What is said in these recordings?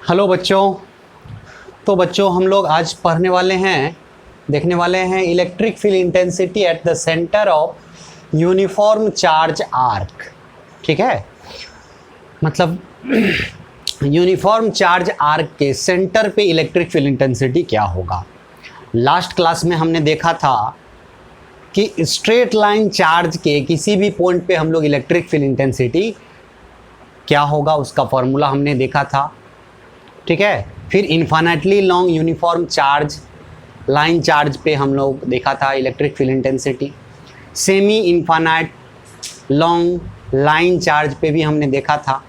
Hello बच्चों। तो बच्चों हम लोग आज देखने वाले हैं electric field intensity at the centre of uniform charge arc. ठीक है, मतलब यूनिफॉर्म चार्ज आर्क के सेंटर पे इलेक्ट्रिक फील्ड इंटेंसिटी क्या होगा। लास्ट क्लास में हमने देखा था कि स्ट्रेट लाइन चार्ज के किसी भी पॉइंट पे हम लोग इलेक्ट्रिक फील्ड इंटेंसिटी क्या होगा उसका फॉर्मूला हमने देखा था। ठीक है, फिर infinitely long uniform charge line charge पे हम लोग देखा था electric field intensity. Semi infinite long line charge पे भी हमने देखा था।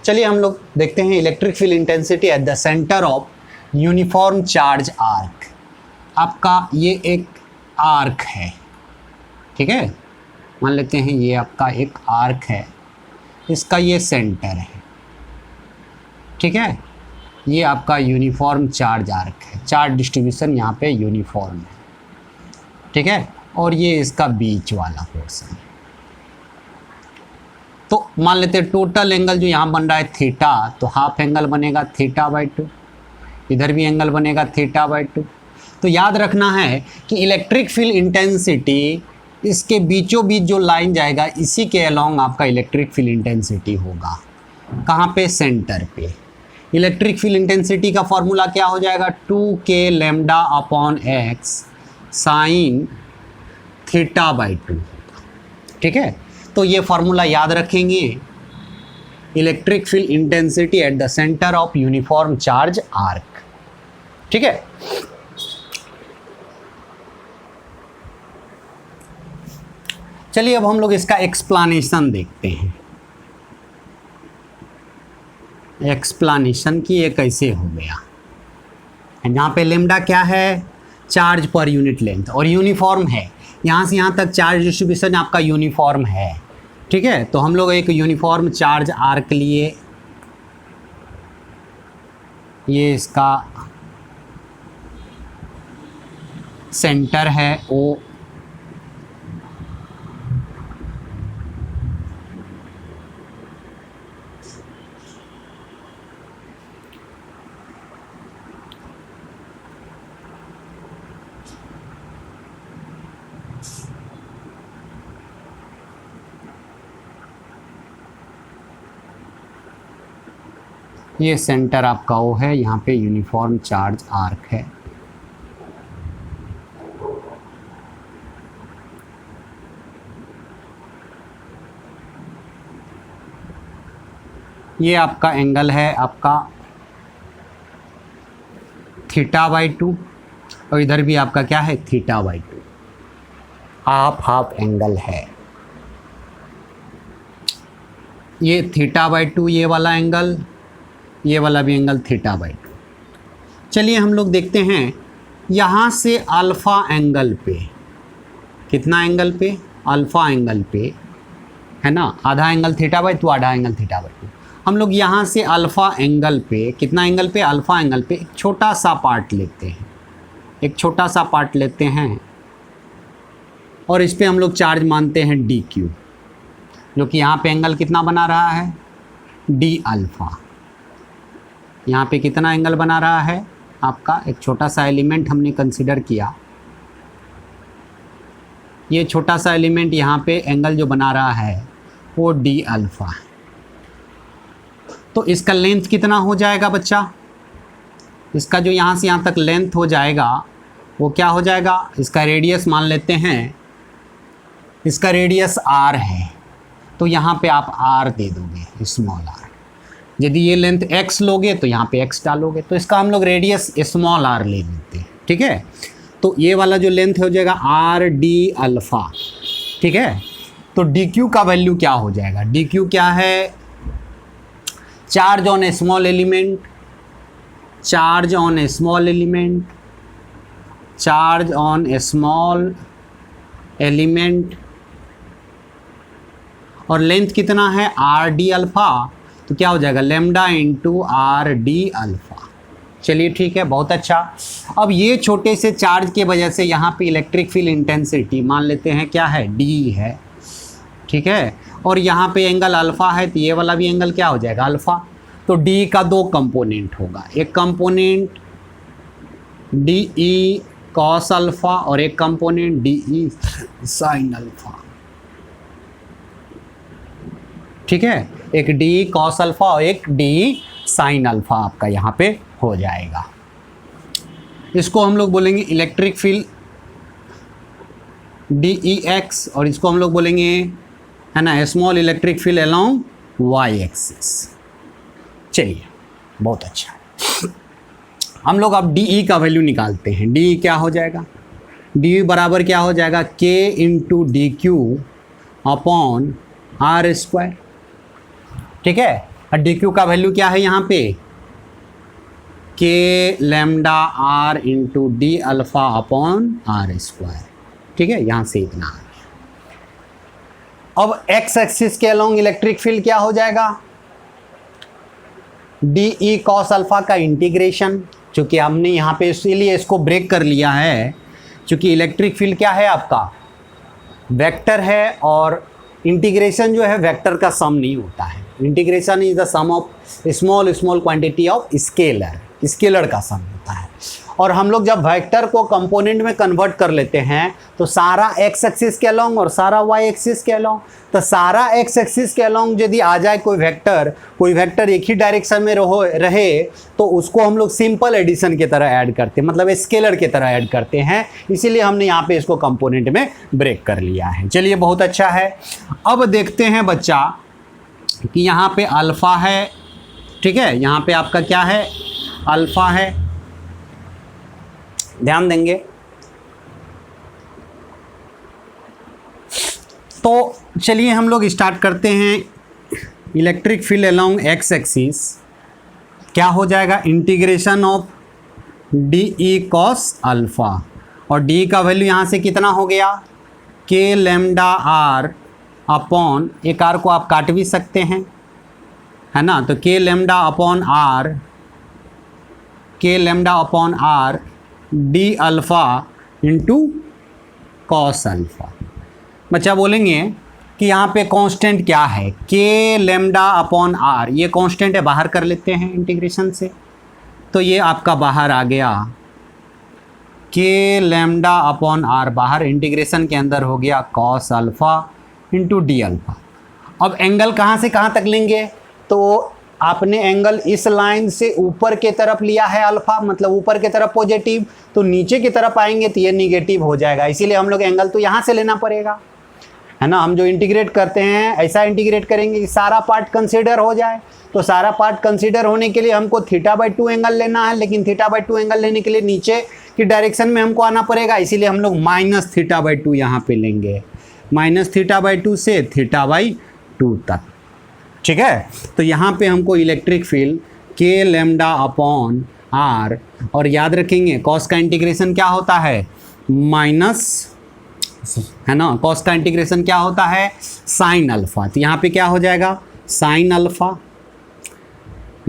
चलिए हम लोग देखते हैं electric field intensity at the centre of uniform charge arc. आपका ये एक आर्क है, ठीक है, मान लेते हैं ये आपका एक आर्क है, इसका ये सेंटर है। ठीक है, ये आपका यूनिफॉर्म चार्ज आर्क है, चार्ज डिस्ट्रीब्यूशन यहाँ पे यूनिफॉर्म है। ठीक है, और ये इसका बीच वाला पोर्शन है। तो मान लेते हैं टोटल एंगल जो यहाँ बन रहा है थीटा, तो हाफ एंगल बनेगा θ/2, इधर भी एंगल बनेगा θ/2। तो याद रखना है कि इलेक्ट्रिक फील्ड इंटेंसिटी इसके बीचों बीच जो लाइन जाएगा इसी के अलोंग आपका इलेक्ट्रिक फील्ड इंटेंसिटी होगा। कहाँ पे? सेंटर पे। इलेक्ट्रिक फील्ड इंटेंसिटी का फॉर्मूला क्या हो जाएगा? 2k λ/x sign θ/2। ठीक है, तो ये फार्मूला याद रखेंगे। Electric field intensity at the centre of uniform charge arc. ठीक है, चलिए अब हम लोग इसका एक्सप्लेनेशन देखते हैं। एक्सप्लेनेशन कि ये कैसे हो गया। यहाँ पे लेमडा क्या है? चार्ज पर यूनिट लेंथ, और यूनिफॉर्म है। यहाँ से यहाँ तक चार्ज डिस्ट्रीब्यूशन आपका यूनिफॉर्म है। ठीक है, तो हम लोग एक यूनिफॉर्म चार्ज आर्क लिए, ये इसका सेंटर है ओ, ये सेंटर आपका ओ है, यहाँ पे यूनिफॉर्म चार्ज आर्क है। ये आपका एंगल है आपका θ/2, और इधर भी आपका क्या है? θ/2। हाफ एंगल है। ये θ/2 ये वाला एंगल, ये वाला भी एंगल θ/2। चलिए हम लोग देखते हैं यहाँ से अल्फ़ा एंगल पे, कितना एंगल पे? अल्फ़ा एंगल पे है ना, आधा एंगल θ/2, आधा एंगल θ/2। हम लोग यहाँ से अल्फ़ा एंगल पे, कितना एंगल पे? अल्फ़ा एंगल पे एक छोटा सा पार्ट लेते हैं, एक छोटा सा पार्ट लेते हैं, और इस पे हम लोग चार्ज मानते हैं dq, जो कि यहाँ पे एंगल कितना बना रहा है? d∝। यहाँ पे कितना एंगल बना रहा है आपका? एक छोटा सा एलिमेंट हमने कंसिडर किया, ये छोटा सा एलिमेंट यहाँ पे एंगल जो बना रहा है वो d∝। तो इसका लेंथ कितना हो जाएगा बच्चा? इसका जो यहाँ से यहाँ तक लेंथ हो जाएगा वो क्या हो जाएगा? इसका रेडियस मान लेते हैं, इसका रेडियस r है, तो यहाँ पे आप r दे दोगे, स्मॉल r। यदि ये लेंथ x लोगे तो यहाँ पे x डालोगे, तो इसका हम लोग रेडियस स्मॉल r ले लेते हैं। ठीक है, तो ये वाला जो लेंथ हो जाएगा r d∝। ठीक है, तो dq का वैल्यू क्या हो जाएगा? dq क्या है? Charge on A small element, charge on A small element, charge on A small element, और लेंथ कितना है? r d∝। तो क्या हो जाएगा? Lambda into r d∝। चलिए ठीक है, बहुत अच्छा। अब ये छोटे से चार्ज के वजह से यहाँ पे इलेक्ट्रिक फील्ड इंटेंसिटी मान लेते हैं क्या है? d है। ठीक है, और यहाँ पे एंगल अल्फ़ा है, तो ये वाला भी एंगल क्या हो जाएगा? अल्फ़ा। तो डी का दो कंपोनेंट होगा, एक component D E cos alpha और एक component D E sine alpha. ठीक है, एक डी कॉस अल्फा और एक डी साइन अल्फा आपका यहाँ पे हो जाएगा। इसको हम लोग बोलेंगे electric field D E X, और इसको हम लोग बोलेंगे, है ना, small electric field along Y axis. चलिए, बहुत अच्छा है। हम लोग अब डी ई का वैल्यू निकालते हैं। डी क्या हो जाएगा? डी बराबर क्या हो जाएगा? K into d q upon r square. ठीक है, और डी क्यू का वैल्यू क्या है यहाँ पे? K lambda r into d alpha upon r square. ठीक है, यहाँ से इतना आ गया। अब एक्स एक्सिस के अलोंग इलेक्ट्रिक फील्ड क्या हो जाएगा? डी ई कॉस अल्फा का इंटीग्रेशन, चूँकि हमने यहाँ पे इसीलिए इसको ब्रेक कर लिया है, चूँकि इलेक्ट्रिक फील्ड क्या है आपका? वेक्टर है, और इंटीग्रेशन जो है वेक्टर का सम नहीं होता है। Integration is the sum of small small quantity of scalar का सम होता है। और हम लोग जब वेक्टर को कंपोनेंट में कन्वर्ट कर लेते हैं तो सारा एक्स एक्सिस के अलोंग और सारा वाई एक्सिस के अलोंग, तो सारा एक्स एक्सिस के अलोंग यदि आ जाए कोई वेक्टर एक ही डायरेक्शन में रहे तो उसको हम लोग सिंपल एडिशन की तरह ऐड करते हैं, मतलब स्केलर की तरह ऐड करते हैं। इसीलिए हमने यहाँ पे इसको कंपोनेंट में ब्रेक कर लिया है। चलिए, बहुत अच्छा है। अब देखते हैं बच्चा कि यहाँ पे अल्फ़ा है। ठीक है, यहाँ पे आपका क्या है? अल्फ़ा है। ध्यान देंगे तो चलिए हम लोग स्टार्ट करते हैं। Electric field along x axis क्या हो जाएगा? Integration of D E cos alpha, और डी का वैल्यू यहाँ से कितना हो गया? के लैम्डा आर अपॉन, एक आर को आप काट भी सकते हैं, है ना, तो के lambda upon R D alpha into cos alpha. बच्चा बोलेंगे कि यहाँ पे कांस्टेंट क्या है? के लैम्डा अपॉन आर, ये कांस्टेंट है, बाहर कर लेते हैं इंटीग्रेशन से, तो ये आपका बाहर आ गया के लैम्डा अपॉन आर, बाहर इंटीग्रेशन के अंदर हो गया cos alpha into D alpha. अब एंगल कहाँ से कहाँ तक लेंगे? तो आपने एंगल इस लाइन से ऊपर के तरफ लिया है अल्फ़ा, मतलब ऊपर के तरफ पॉजिटिव, तो नीचे की तरफ आएंगे तो ये निगेटिव हो जाएगा। इसीलिए हम लोग एंगल तो यहाँ से लेना पड़ेगा, है ना। हम जो इंटीग्रेट करते हैं ऐसा इंटीग्रेट करेंगे कि सारा पार्ट कंसीडर हो जाए। तो सारा पार्ट कंसीडर होने के लिए हमको θ/2 एंगल लेना है, लेकिन θ/2 एंगल लेने के लिए नीचे की डायरेक्शन में हमको आना पड़ेगा। इसीलिए हम लोग -θ/2 यहाँ पे लेंगे, -θ/2 से θ/2 तक। ठीक है, तो यहाँ पे हमको इलेक्ट्रिक फील्ड के लैम्डा अपॉन आर, और याद रखेंगे कॉस का इंटीग्रेशन क्या होता है? माइनस, है ना, कॉस का इंटीग्रेशन क्या होता है? Sine alpha. तो यहाँ पे क्या हो जाएगा? साइन अल्फ़ा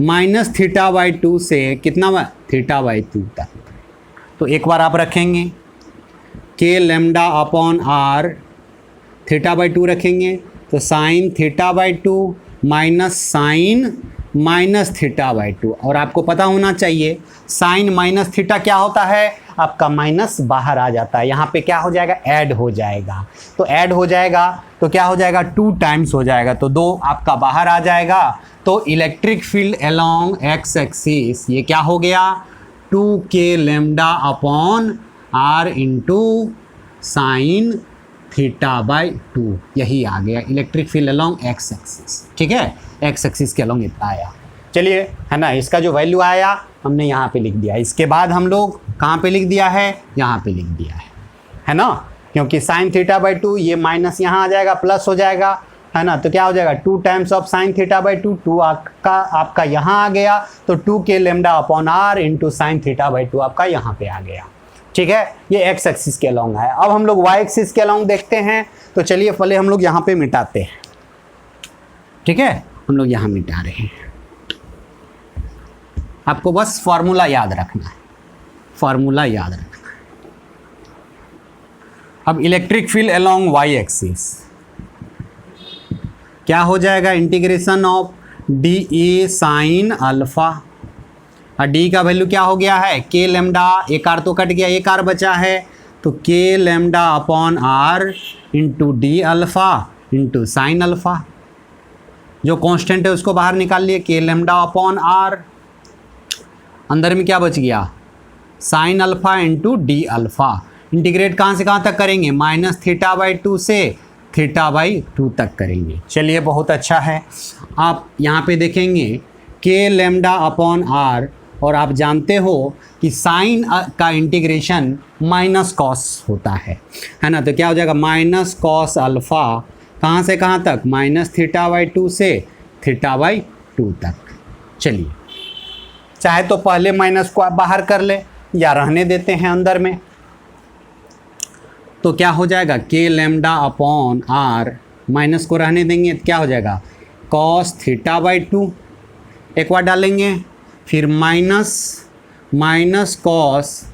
माइनस θ/2 से कितना? θ/2 तक। तो एक बार आप रखेंगे के लैम्डा अपॉन आर, θ/2 रखेंगे तो साइन θ/2 माइनस साइन माइनस θ/2। और आपको पता होना चाहिए साइन माइनस थीटा क्या होता है? आपका माइनस बाहर आ जाता है, यहाँ पे क्या हो जाएगा? ऐड हो जाएगा। तो ऐड हो जाएगा तो क्या हो जाएगा? 2 टाइम्स हो जाएगा, तो 2 आपका बाहर आ जाएगा। तो electric field along x axis ये क्या हो गया? 2k lambda upon r into sine θ/2, यही आ गया electric field along x axis. ठीक है, एक्स एक्सिस के अलोंग इतना आया। चलिए, है ना, इसका जो वैल्यू आया हमने यहाँ पे लिख दिया। इसके बाद हम लोग कहाँ पे लिख दिया है? यहाँ पे लिख दिया है ना, क्योंकि साइन θ/2 ये माइनस यहाँ आ जाएगा, प्लस हो जाएगा, है ना। तो क्या हो जाएगा? 2 टाइम्स ऑफ साइन θ/2, 2 आपका यहाँ आ गया, तो 2k lambda upon r into sine θ/2 आपका यहाँ पे आ गया। ठीक है, ये एक्स एक्सिस के अलोंग है। अब हम लोग वाई एक्सिस के अलोंग देखते हैं। तो चलिए पहले हम लोग यहाँ पे मिटाते हैं। ठीक है, हम लोग यहाँ मिटा रहे हैं। आपको बस फॉर्मूला याद रखना है, फॉर्मूला याद रखना है। अब electric field along Y axis क्या हो जाएगा? Integration of d E sine alpha. और डी का वैल्यू क्या हो गया है, के लेमडा, एक आर तो कट गया, एक आर बचा है, तो k lambda upon r into d alpha into sine alpha. जो कांस्टेंट है उसको बाहर निकाल लिए, के लेमडा अपॉन आर, अंदर में क्या बच गया, sine alpha into d alpha. Integrate कहाँ से कहाँ तक करेंगे, -θ/2 से θ/2 तक करेंगे। चलिए बहुत अच्छा है। आप यहाँ पे देखेंगे के लेमडा अपॉन आर, और आप जानते हो कि साइन का इंटीग्रेशन माइनस कॉस होता है ना, तो क्या हो जाएगा माइनस कॉस अल्फ़ा, कहाँ से कहाँ तक, -θ/2 से θ/2 तक। चलिए, चाहे तो पहले माइनस को आप बाहर कर ले या रहने देते हैं अंदर में, तो क्या हो जाएगा के लेमडा अपॉन आर, माइनस को रहने देंगे तो क्या हो जाएगा कॉस θ/2, एक बार डालेंगे, फिर माइनस कॉस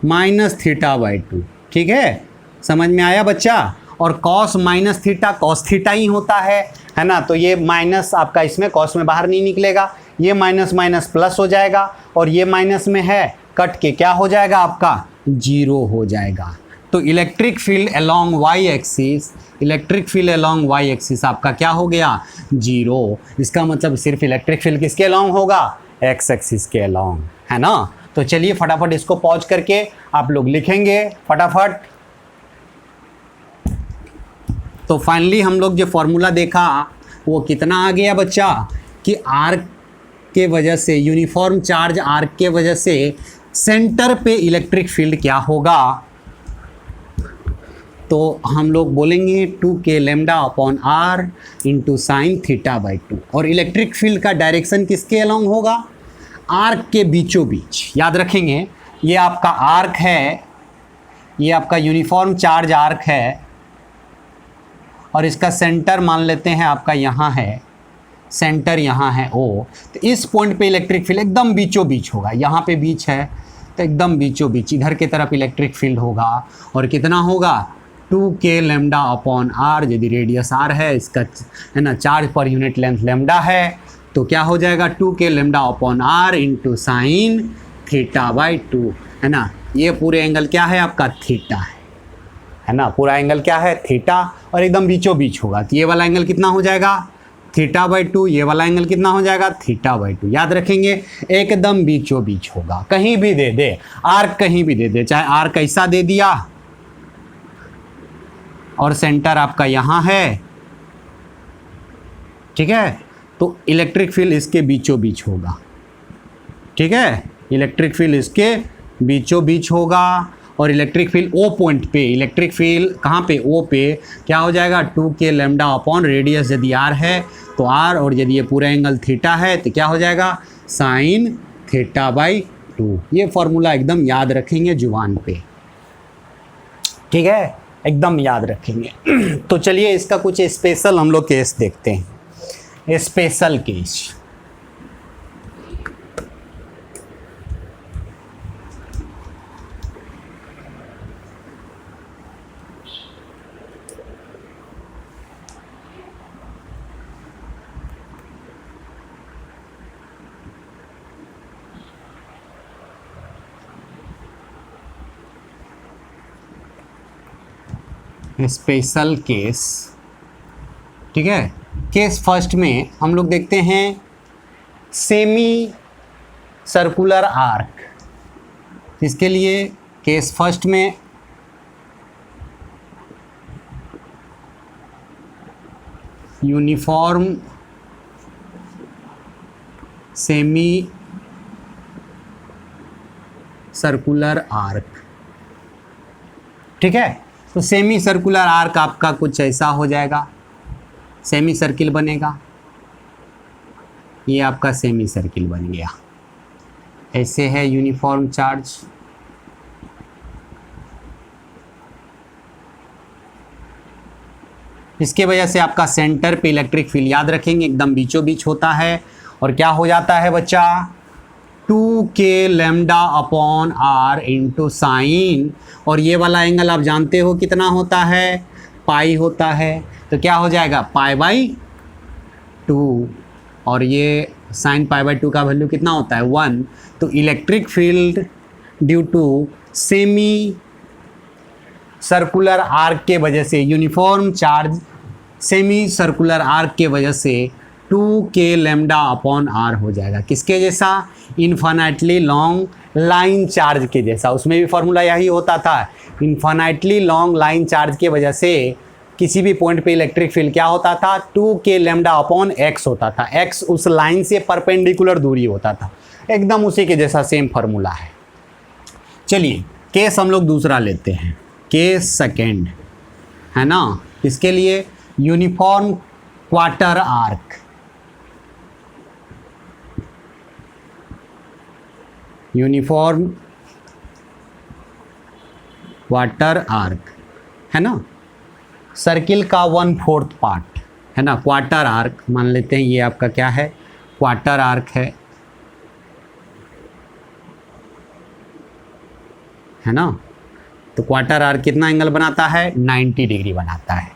-θ/2। ठीक है, समझ में आया बच्चा। और cos minus theta cos theta ही होता है ना, तो ये माइनस आपका इसमें कॉस में बाहर नहीं निकलेगा, ये माइनस माइनस प्लस हो जाएगा, और ये माइनस में है कट के क्या हो जाएगा आपका 0 हो जाएगा। तो electric field along Y axis, electric field along Y axis आपका क्या हो गया 0। इसका मतलब सिर्फ इलेक्ट्रिक फील्ड किसके अलोंग होगा, एक्स एक्सिस के अलोंग, है ना। तो चलिए फटाफट इसको पॉज करके आप लोग लिखेंगे फटाफट। तो फाइनली हम लोग जो फॉर्मूला देखा वो कितना आ गया बच्चा, कि आर्क के वजह से, यूनिफॉर्म चार्ज आर्क के वजह से सेंटर पे इलेक्ट्रिक फील्ड क्या होगा, तो हम लोग बोलेंगे 2k lambda upon r into sine θ/2। और इलेक्ट्रिक फील्ड का डायरेक्शन किसके अलोंग होगा, आर्क के बीचों बीच। याद रखेंगे ये आपका आर्क है, ये आपका यूनिफॉर्म चार्ज आर्क है, और इसका सेंटर मान लेते हैं आपका यहाँ है, सेंटर यहाँ है O, तो इस पॉइंट पे इलेक्ट्रिक फील्ड एकदम बीचों बीच होगा। यहाँ पे बीच है तो एकदम बीचों बीच इधर की तरफ इलेक्ट्रिक फील्ड होगा, और कितना होगा 2k लेमडा अपॉन आर, यदि रेडियस r है, इसका है ना charge per unit length lambda है, तो क्या हो जाएगा 2k lambda upon r into sine θ/2, है ना। ये पूरे एंगल क्या है आपका थीटा है ना, पूरा एंगल क्या है थीटा, और एकदम बीचों बीच होगा, तो ये वाला एंगल कितना हो जाएगा θ/2, ये वाला एंगल कितना हो जाएगा θ/2। याद रखेंगे एकदम बीचों बीच होगा, कहीं भी दे दे आर्क, कहीं भी दे दे, चाहे आर्क कैसा दे दिया, और सेंटर आपका यहाँ है, ठीक है, तो इलेक्ट्रिक फील्ड इसके बीचों बीच होगा। ठीक है, इलेक्ट्रिक फील्ड इसके बीचों बीच होगा, और इलेक्ट्रिक फील्ड ओ पॉइंट पे, इलेक्ट्रिक फील्ड कहाँ पे ओ पे, क्या हो जाएगा 2k लेमडा अपॉन रेडियस यदि r है तो r, और यदि ये पूरा एंगल थीटा है तो क्या हो जाएगा साइन θ/2। ये फॉर्मूला एकदम याद रखेंगे जुबान पे, ठीक है, एकदम याद रखेंगे। तो चलिए इसका कुछ स्पेशल हम लोग केस देखते हैं, स्पेशल केस। स्पेशल केस, ठीक है। केस फर्स्ट में हम लोग देखते हैं सेमी सर्कुलर आर्क, इसके लिए केस फर्स्ट में यूनिफॉर्म सेमी सर्कुलर आर्क, ठीक है। तो सेमी सर्कुलर आर्क आपका कुछ ऐसा हो जाएगा, सेमी सर्किल बनेगा, ये आपका सेमी सर्किल बन गया, ऐसे है यूनिफॉर्म चार्ज, इसके वजह से आपका सेंटर पे इलेक्ट्रिक फील्ड, याद रखेंगे एकदम बीचों बीच होता है, और क्या हो जाता है बच्चा 2k lambda upon r into sine, और ये वाला एंगल आप जानते हो कितना होता है पाई होता है, तो क्या हो जाएगा π/2 और ये साइन पाई बाय 2 का वैल्यू कितना होता है 1। तो electric field due to semi circular arc के वजह से, uniform charge semi circular arc के वजह से 2k लैम्डा अपॉन आर हो जाएगा। किसके जैसा? इन्फानाइटली लॉन्ग लाइन चार्ज के जैसा। उसमें भी फॉर्मूला यही होता था, इन्फानाइटली लॉन्ग लाइन चार्ज के वजह से किसी भी पॉइंट पे इलेक्ट्रिक फील्ड क्या होता था 2k लैम्डा अपॉन एक्स होता था। एक्स उस लाइन से परपेंडिकुलर दूरी होता था, एकदम उसी के जैसा सेम फार्मूला है। चलिए केस हम लोग दूसरा लेते हैं, केस सेकेंड है ना। इसके लिए uniform quarter arc, uniform quarter arc है ना, सर्किल का 1/4 पार्ट है ना। क्वार्टर आर्क मान लेते हैं, ये आपका क्या है क्वार्टर आर्क है ना। तो क्वार्टर आर्क कितना एंगल बनाता है 90 डिग्री बनाता है।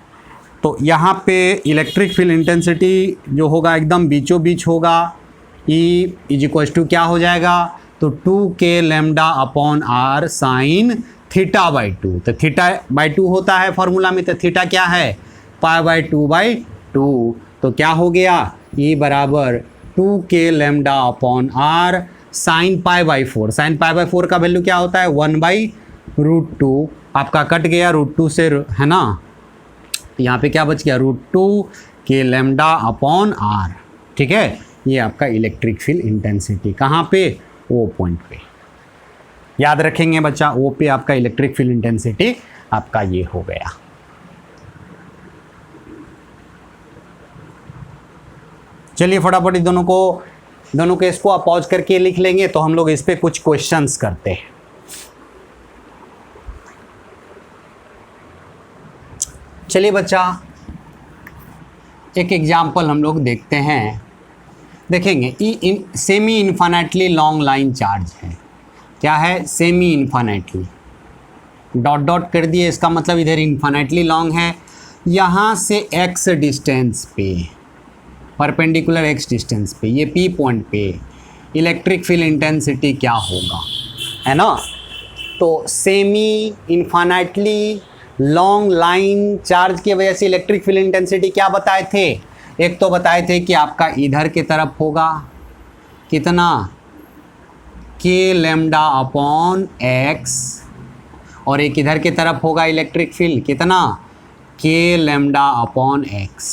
तो यहाँ पे इलेक्ट्रिक फील्ड इंटेंसिटी जो होगा एकदम बीचों बीच होगा। E इज इक्वल टू क्या हो जाएगा? तो 2k lambda upon r sine theta by 2। तो थीटा बाई 2 होता है फॉर्मूला में, तो थीटा क्या है पाई बाई 2/2। तो क्या हो गया E बराबर 2k lambda upon r sine pi by 4। Sine pi by 4 का वैल्यू क्या होता है 1/√2। आपका कट गया √2 से है ना। यहाँ पे क्या बच गया √2k लैम्डा अपॉन आर। ठीक है, ये आपका इलेक्ट्रिक फील्ड इंटेंसिटी कहाँ पे ओ पॉइंट पे। याद रखेंगे बच्चा, ओ पे आपका इलेक्ट्रिक फील्ड इंटेंसिटी आपका ये हो गया। चलिए फटाफट दोनों के इसको आप पॉज करके लिख लेंगे, तो हम लोग इस पे कुछ क्वेश्चंस करते हैं। चलिए बच्चा एक एग्जाम्पल हम लोग देखते हैं, देखेंगे semi infinitely long line charge है। क्या है? सेमी इन्फानाइटली, डॉट डॉट कर दिए, इसका मतलब इधर इन्फानाइटली लॉन्ग है। यहाँ से x डिस्टेंस पे, परपेंडिकुलर x डिस्टेंस पे, ये P पॉइंट पे इलेक्ट्रिक फील्ड इंटेंसिटी क्या होगा, है ना। तो semi infinitely long line charge की वजह से इलेक्ट्रिक फील्ड इंटेंसिटी क्या बताए थे? एक तो बताए थे कि आपका इधर की तरफ होगा कितना k लैम्डा अपॉन x, और एक इधर की तरफ होगा इलेक्ट्रिक फील्ड कितना k लैम्डा अपॉन x।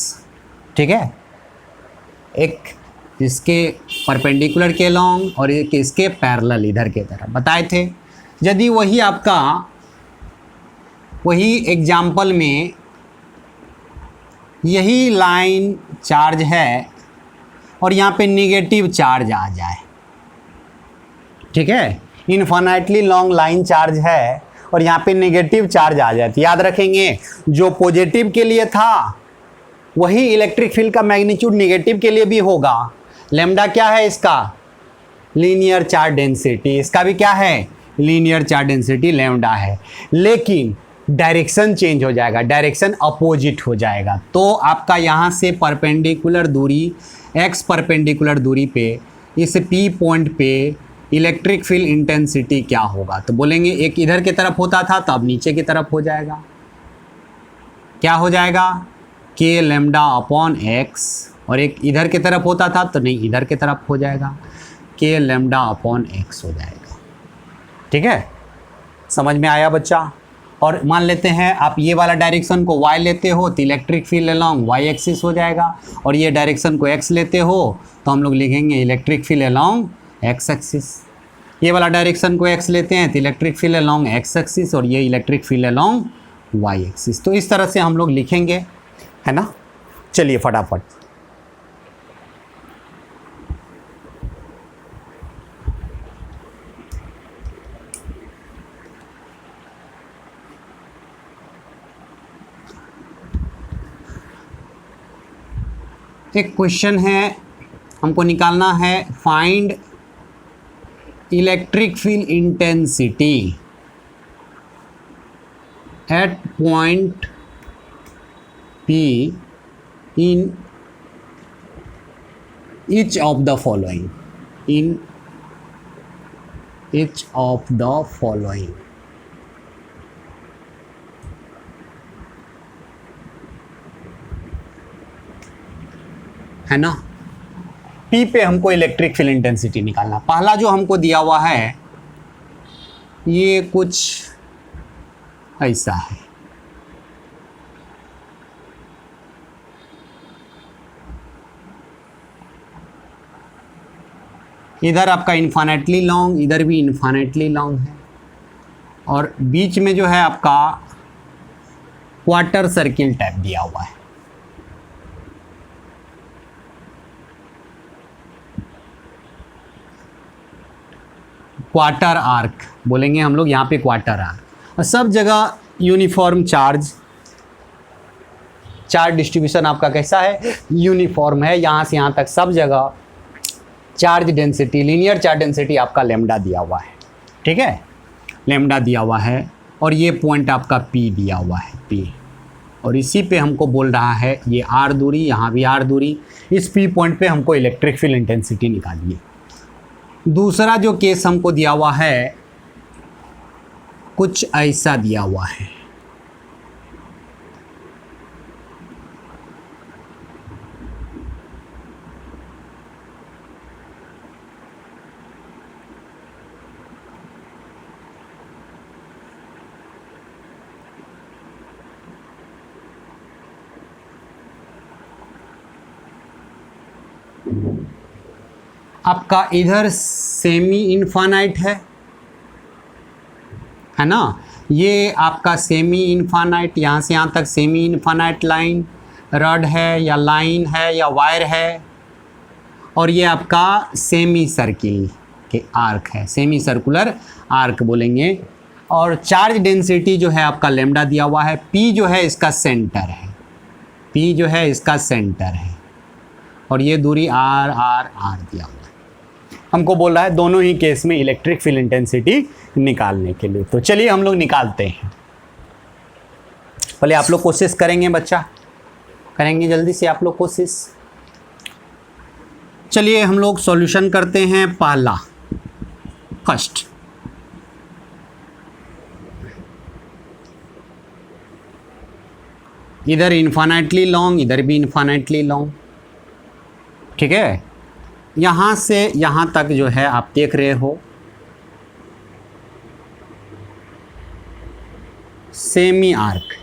ठीक है, एक इसके परपेंडिकुलर के लॉन्ग और एक इसके पैरेलल इधर के तरफ बताए थे। यदि वही एग्जाम्पल में यही लाइन चार्ज है और यहाँ पे निगेटिव चार्ज आ जाए, ठीक है, इन्फानाइटली लॉन्ग लाइन चार्ज है और यहाँ पे नेगेटिव चार्ज आ जाए, तो याद रखेंगे जो पॉजिटिव के लिए था वही इलेक्ट्रिक फील्ड का मैग्नीट्यूड नेगेटिव के लिए भी होगा। लैम्डा क्या है इसका? Linear charge density. इसका भी क्या है? लीनियर चार्ज डेंसिटी लैम्डा है, लेकिन डायरेक्शन चेंज हो जाएगा, डायरेक्शन अपोजिट हो जाएगा। तो आपका यहाँ से परपेंडिकुलर दूरी, x परपेंडिकुलर दूरी पे इस P पॉइंट पे इलेक्ट्रिक फील्ड इंटेंसिटी क्या होगा? तो बोलेंगे एक इधर की तरफ होता था तो अब नीचे की तरफ हो जाएगा। क्या हो जाएगा? k लैम्डा अपॉन x, और एक इधर की तरफ होता था तो नहीं, इधर की तरफ हो जाएगा k लैम्डा अपॉन x हो जाएगा। ठीक है, समझ में आया बच्चा? और मान लेते हैं आप ये वाला डायरेक्शन को y लेते हो तो electric field along y axis हो जाएगा, और ये डायरेक्शन को x लेते हो तो हम लोग लिखेंगे electric field along x axis. ये वाला डायरेक्शन को x लेते हैं तो electric field along x axis, और ये electric field along y axis. तो इस तरह से हम लोग लिखेंगे, है ना। चलिए फटाफट एक क्वेश्चन है, हमको निकालना है find electric field intensity eight point P in each of the following, in each of the following, है ना। P पे हमको इलेक्ट्रिक फील्ड इंटेंसिटी निकालना। पहला जो हमको दिया हुआ है ये कुछ ऐसा है, इधर आपका इन्फानेटली लॉन्ग, इधर भी इन्फानेटली लॉन्ग है, और बीच में जो है आपका क्वार्टर सर्किल टाइप दिया हुआ है। क्वार्टर आर्क बोलेंगे हम लोग यहाँ पे, क्वार्टर आर्क। और सब जगह यूनिफॉर्म चार्ज डिस्ट्रीब्यूशन आपका कैसा है, यूनिफॉर्म है। यहाँ से यहाँ तक सब जगह charge density, linear charge density आपका लेमडा दिया हुआ है, ठीक है, लेमडा दिया हुआ है। और ये पॉइंट आपका पी दिया हुआ है, पी, और इसी पे हमको बोल रहा है ये आर दूरी, यहाँ भी आर दूरी, इस पी पॉइंट पे हमको इलेक्ट्रिक फील्ड इंटेंसिटी निकालिए। दूसरा जो केस हमको दिया हुआ है कुछ ऐसा दिया हुआ है, आपका इधर सेमी इनफानाइट है ना, ये आपका सेमी इनफानाइट, यहाँ से यहाँ तक सेमी इनफानाइट लाइन रड है या लाइन है या वायर है, और ये आपका सेमी सर्किल के आर्क है, सेमी सर्कुलर आर्क बोलेंगे। और चार्ज डेंसिटी जो है आपका लेमडा दिया हुआ है, पी जो है इसका सेंटर है, पी जो है इसका सेंटर है, और ये दूरी आर आर आर दिया हुआ है। हमको बोल रहा है दोनों ही केस में इलेक्ट्रिक फील्ड इंटेंसिटी निकालने के लिए। तो चलिए हम लोग निकालते हैं। पहले आप लोग कोशिश करेंगे, बच्चा करेंगे जल्दी से आप लोग कोशिश। चलिए हम लोग सॉल्यूशन करते हैं। पहला फर्स्ट, इधर इन्फानाइटली लॉन्ग, इधर भी इन्फानाइटली लॉन्ग, ठीक है। यहाँ से यहाँ तक जो है आप देख रहे हो सेमी आर्क,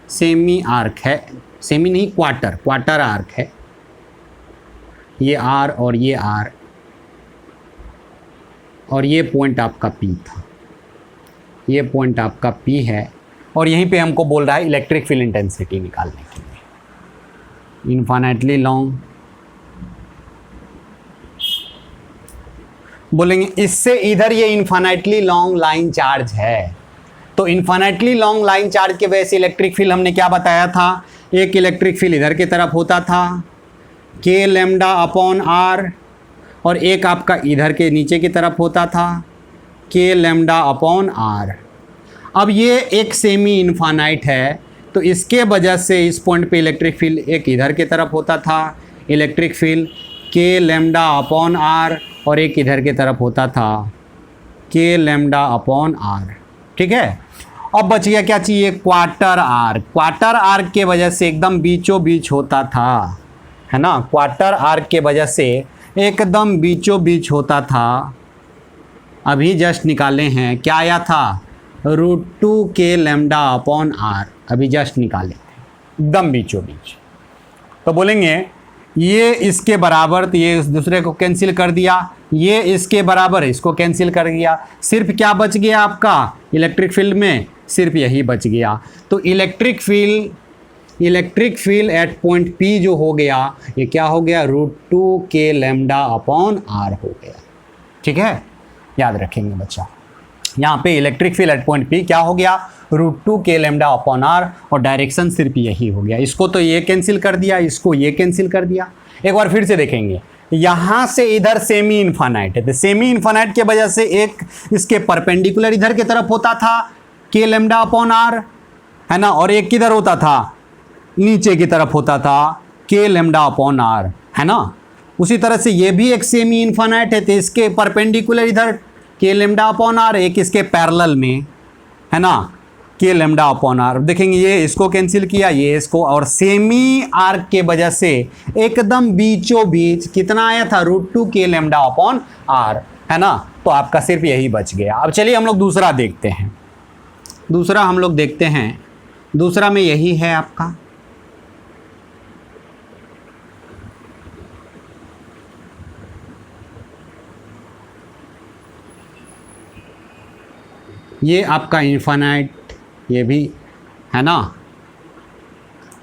सेमी आर्क है, सेमी नहीं क्वार्टर, क्वार्टर आर्क है। ये आर और ये आर, और ये पॉइंट आपका पी था, ये पॉइंट आपका पी है, और यहीं पे हमको बोल रहा है इलेक्ट्रिक फील्ड इंटेंसिटी निकालने के लिए। इन्फानाइटली लॉन्ग बोलेंगे, इससे इधर ये इन्फानाइटली लॉन्ग लाइन चार्ज है, तो इन्फानाइटली लॉन्ग लाइन चार्ज के वजह से इलेक्ट्रिक फील्ड हमने क्या बताया था, एक इलेक्ट्रिक फील्ड इधर की तरफ होता था के लेमडा अपॉन आर, और एक आपका इधर के नीचे की तरफ होता था के लेमडा अपॉन आर। अब ये एक सेमी इन्फानाइट है, तो इसके वजह से इस पॉइंट पे इलेक्ट्रिक फील्ड एक इधर की तरफ होता था इलेक्ट्रिक फील्ड के लेमडा अपॉन आर, और एक इधर की तरफ होता था के लेमडा अपॉन आर, ठीक है। अब बच गया क्या चाहिए, क्वार्टर आर्क। क्वार्टर आर्क के वजह से एकदम बीचों बीच होता था, है ना, क्वार्टर आर्क के वजह से एकदम बीचों बीच होता था। अभी जस्ट निकाले हैं, क्या आया था, √2 के लेमडा अपॉन आर, अभी जस्ट निकाले एकदम बीचों बीच। तो बोलेंगे ये इसके बराबर, तो ये इस दूसरे को कैंसिल कर दिया, ये इसके बराबर है, इसको कैंसिल कर दिया, सिर्फ क्या बच गया आपका इलेक्ट्रिक फील्ड में, सिर्फ यही बच गया। तो electric field at point P जो हो गया, ये क्या हो गया, √2 के लेमडा अपॉन आर हो गया, ठीक है। याद रखेंगे बच्चा, यहाँ पे electric field at point P क्या हो गया, √2 के लेमडा अपॉन आर, और डायरेक्शन सिर्फ यही हो गया। इसको तो ये कैंसिल कर दिया, इसको ये कैंसिल कर दिया। एक बार फिर से देखेंगे, यहाँ से इधर सेमी इन्फानाइट है, तो सेमी इन्फानाइट के वजह से एक इसके परपेंडिकुलर इधर की तरफ होता था के लेमडा अपॉन आर, है ना, और एक किधर होता था, नीचे की तरफ होता था के लेमडा अपॉन आर, है ना। उसी तरह से ये भी एक सेमी इन्फानाइट है, तो इसके परपेंडिकुलर इधर के लेमडा अपॉन आर, एक इसके पैरेलल में है ना के लेमडा अपॉन आर। देखेंगे ये इसको कैंसिल किया, ये इसको, और सेमी आर्क के वजह से एकदम बीचों बीच कितना आया था, √2 के लेमडा अपॉन आर, है ना। तो आपका सिर्फ यही बच गया। अब चलिए हम लोग दूसरा देखते हैं। दूसरा हम लोग देखते हैं, दूसरा में यही है आपका ये आपका इन्फानाइट, ये भी है ना।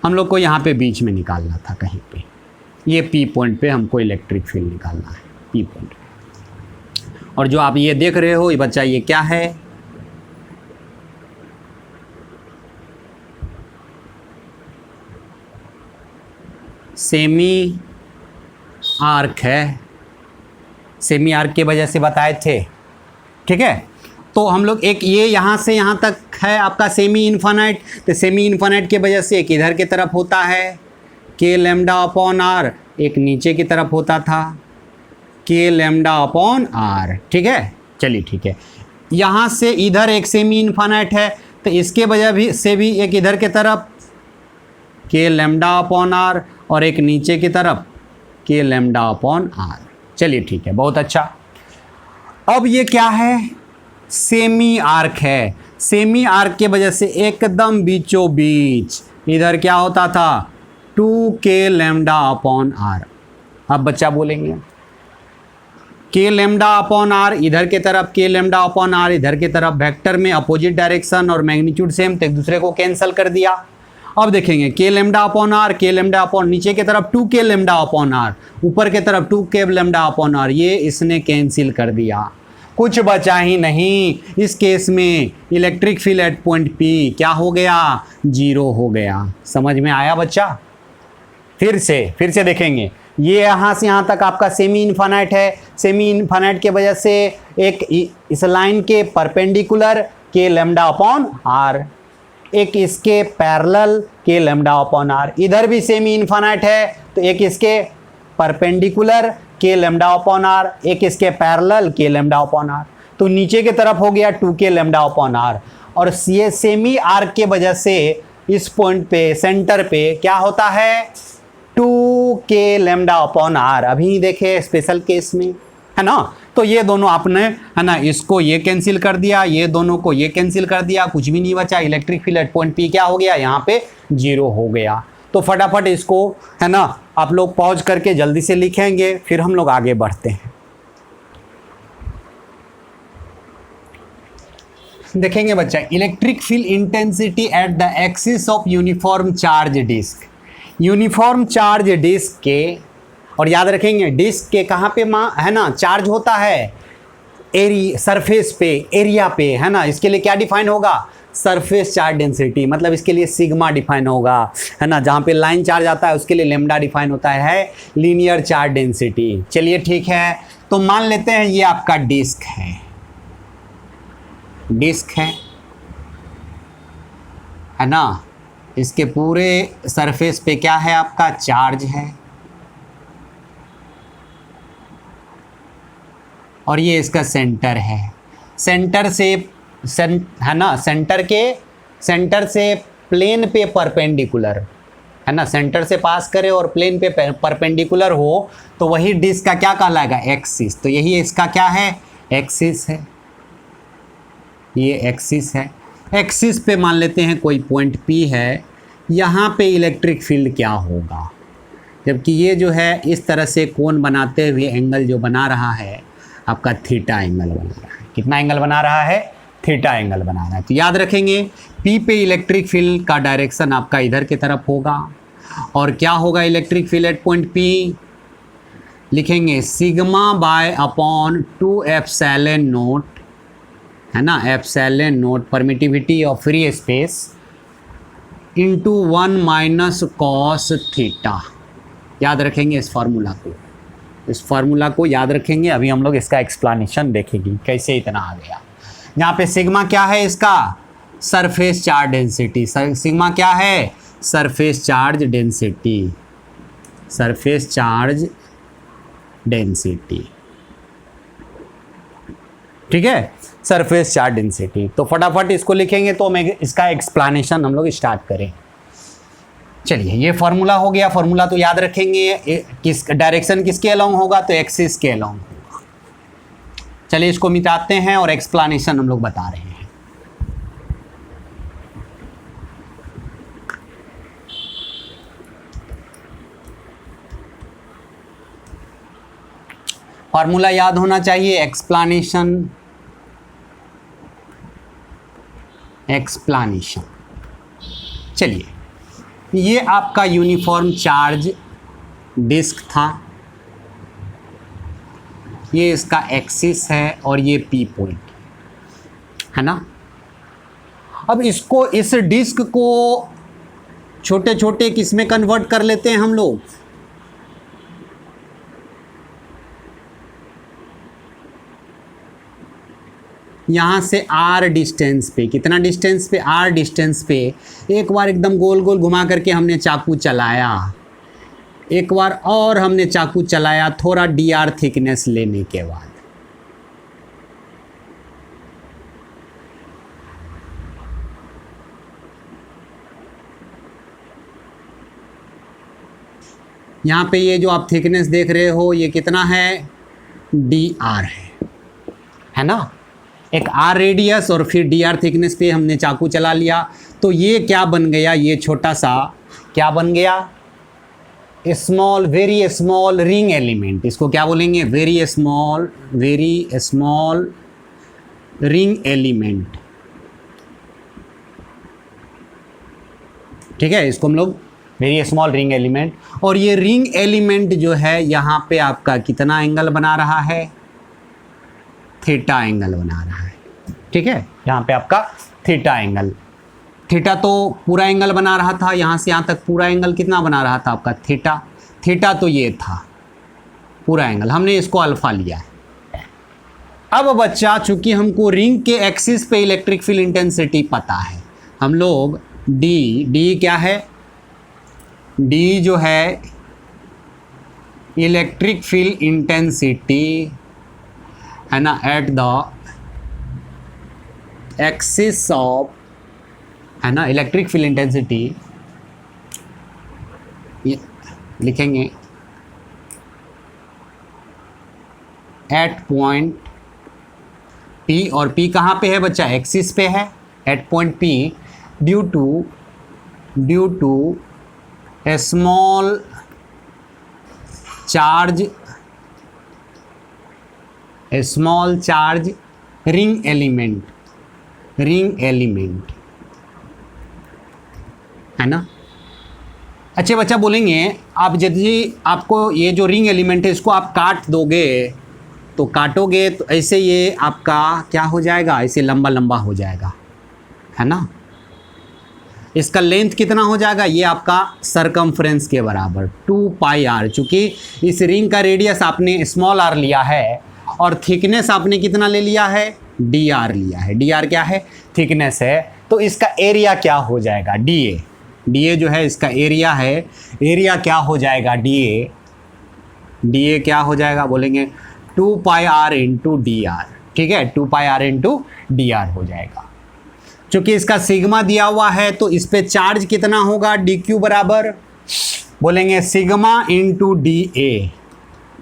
हम लोग को यहाँ पे बीच में निकालना था कहीं पे, ये पी पॉइंट पे हमको इलेक्ट्रिक फील्ड निकालना है, पी पॉइंट। और जो आप ये देख रहे हो ये बच्चा, ये क्या है, सेमी आर्क है, सेमी आर्क के वजह से बताए थे, ठीक है। तो हम लोग एक ये यहाँ से यहाँ तक है आपका सेमी इन्फानाइट, तो सेमी इन्फानाइट के वजह से एक इधर की तरफ होता है के लेमडा अपॉन आर, एक नीचे की तरफ होता था के लेमडा अपॉन आर, ठीक है। चलिए ठीक है, यहाँ से इधर एक सेमी इन्फानाइट है, तो इसके वजह से भी एक इधर के तरफ के लेमडा अपॉन आर, और एक नीचे की तरफ के लेमडा अपॉन आर। चलिए ठीक है, बहुत अच्छा। अब ये क्या है, सेमी आर्क है। सेमी आर्क के वजह से एकदम बीचों बीच इधर क्या होता था, 2 के लेमडा अपॉन आर। अब बच्चा बोलेंगे के लेमडा अपॉन आर, इधर के तरफ के लेमडा अपॉन आर, इधर के तरफ वेक्टर में अपोजिट डायरेक्शन और मैग्नीट्यूड सेम, तो एक दूसरे को कैंसिल कर दिया। अब देखेंगे के लेमडा अपॉन आर, के लेमडा अपॉन, नीचे की तरफ 2 के लेमडा अपॉन आर, ऊपर की तरफ 2 के लेमडा अपॉन आर, ये इसने कैंसिल कर दिया, कुछ बचा ही नहीं। इस केस में electric field at point P क्या हो गया, 0 हो गया। समझ में आया बच्चा? फिर से देखेंगे, ये यहाँ से यहाँ तक आपका सेमी इन्फानाइट है। सेमी इन्फानाइट के वजह से एक इस लाइन के परपेंडिकुलर के लेमडा अपॉन आर, एक इसके पैरेलल के लेमडा अपॉन आर, इधर भी सेमी इन्फानाइट है, तो एक इसके परपेंडिकुलर के लेमडा अपॉन आर, एक इसके पैरेलल के लेमडा अपॉन आर, तो नीचे की तरफ हो गया 2 के लेमडा अपॉन आर। और ये सेमी आर्क के वजह से इस पॉइंट पे सेंटर पे क्या होता है, 2 के लेमडा अपॉन आर। अभी देखे स्पेशल केस में, है ना। तो ये दोनों आपने, है ना, इसको ये कैंसिल कर दिया, ये दोनों को ये कैंसिल कर दिया, कुछ भी नहीं बचा। Electric field at point P क्या हो गया, यहाँ पे 0 हो गया। तो फटाफट इसको, है ना, आप लोग पॉज करके जल्दी से लिखेंगे, फिर हम लोग आगे बढ़ते हैं। देखेंगे बच्चा, electric field intensity at the axis of uniform charge disc. Uniform charge disc के, और याद रखेंगे डिस्क के कहाँ पे माँ, है ना, चार्ज होता है सरफेस पे, एरिया पे, है ना। इसके लिए क्या डिफाइन होगा, सरफेस चार्ज डेंसिटी, मतलब इसके लिए सिग्मा डिफाइन होगा, है ना। जहाँ पे लाइन चार्ज आता है उसके लिए लेमडा डिफाइन होता है लीनियर चार्ज डेंसिटी। चलिए ठीक है, तो मान लेते हैं ये आपका डिस्क है, डिस्क है ना। इसके पूरे सरफेस पे क्या है आपका, चार्ज है, और ये इसका सेंटर है। सेंटर से है ना, सेंटर से प्लेन पे परपेंडिकुलर, है ना, सेंटर से पास करे और प्लेन पे परपेंडिकुलर हो तो वही डिस्क का क्या कहलाएगा, एक्सिस। तो यही इसका क्या है, एक्सिस है, ये एक्सिस है। एक्सिस पे मान लेते हैं कोई पॉइंट P है, यहाँ पे इलेक्ट्रिक फील्ड क्या होगा, जबकि ये जो है इस तरह से कोण बनाते हुए एंगल जो बना रहा है आपका थीटा एंगल बना रहा है। कितना एंगल बना रहा है, थीटा एंगल बना रहा है। तो याद रखेंगे P पे इलेक्ट्रिक फील्ड का डायरेक्शन आपका इधर की तरफ होगा, और क्या होगा electric field at point P, लिखेंगे sigma bye upon 2 epsilon note, है ना, epsilon note permittivity of free space into 1 minus cos theta. याद रखेंगे इस फार्मूला को याद रखेंगे। अभी हम लोग इसका एक्सप्लेनेशन देखेंगे कैसे इतना आ गया। यहाँ पे सिग्मा क्या है, इसका सरफेस चार्ज डेंसिटी। सिग्मा क्या है, surface charge density, surface charge density. ठीक है, सरफेस चार्ज डेंसिटी। तो फटाफट इसको लिखेंगे तो मैं इसका एक्सप्लेनेशन हम लोग स्टार्ट करें। चलिए, ये फॉर्मूला हो गया। फॉर्मूला तो याद रखेंगे, किस डायरेक्शन किसके अलोंग होगा, तो एक्सिस के अलोंग होगा। चलिए इसको मिटाते हैं और एक्सप्लेनेशन हम लोग बता रहे हैं। फॉर्मूला याद होना चाहिए, एक्सप्लेनेशन। चलिए, ये आपका यूनिफॉर्म चार्ज डिस्क था, ये इसका एक्सिस है और ये पी पॉइंट है ना। अब इसको, इस डिस्क को छोटे छोटे किस में कन्वर्ट कर लेते हैं हम लोग, यहाँ से आर डिस्टेंस पे, कितना डिस्टेंस पे, आर डिस्टेंस पे एक बार एकदम गोल गोल घुमा करके हमने चाकू चलाया, एक बार और हमने चाकू चलाया थोड़ा डी आर थिकनेस लेने के बाद। यहाँ पे ये जो आप थिकनेस देख रहे हो ये कितना है, डी आर है ना। एक आर रेडियस और फिर डी आर थिकनेस पे हमने चाकू चला लिया, तो ये क्या बन गया, ये छोटा सा क्या बन गया, small, very small ring element. इसको क्या बोलेंगे, वेरी स्मॉल रिंग एलिमेंट। ठीक है, इसको हम लोग वेरी स्मॉल रिंग एलिमेंट। और ये रिंग एलिमेंट जो है यहाँ पे आपका कितना एंगल बना रहा है, थीटा एंगल बना रहा है। ठीक है, यहाँ पे आपका थीटा एंगल, थीटा तो पूरा एंगल बना रहा था, यहाँ से यहाँ तक पूरा एंगल कितना बना रहा था आपका, थीटा। थीटा तो ये था पूरा एंगल, हमने इसको अल्फा लिया है। अब बच्चा, चूंकि हमको रिंग के एक्सिस पे इलेक्ट्रिक फील्ड इंटेंसिटी पता है, हम लोग डी क्या है, डी जो है इलेक्ट्रिक फील्ड इंटेंसिटी है ना, एट द एक्सिस ऑफ, है ना, इलेक्ट्रिक फील्ड इंटेंसिटी लिखेंगे एट पॉइंट पी, और पी कहाँ पे है बच्चा, एक्सिस पे है, at point P, due to a small charge ring element है ना। अच्छे बच्चा बोलेंगे, आप यदि आपको ये जो रिंग एलिमेंट है इसको आप काट दोगे, तो काटोगे तो ऐसे ये आपका क्या हो जाएगा, ऐसे लंबा लंबा हो जाएगा, है ना। इसका लेंथ कितना हो जाएगा, ये आपका सरकमफ्रेंस के बराबर 2 पाई आर। चूँकि इस रिंग का रेडियस आपने स्मॉल आर लिया है और थिकनेस आपने कितना ले लिया है, डी आर लिया है। डी आर क्या है, थिकनेस है, तो इसका एरिया क्या हो जाएगा, डी ए जो है इसका एरिया है, एरिया क्या हो जाएगा, डी ए क्या हो जाएगा, बोलेंगे 2 pi are into d are. ठीक है, 2 pi are into d are हो जाएगा। चूँकि इसका सिग्मा दिया हुआ है तो इस पे चार्ज कितना होगा, डी क्यू बराबर बोलेंगे सिग्मा इंटू डी ए,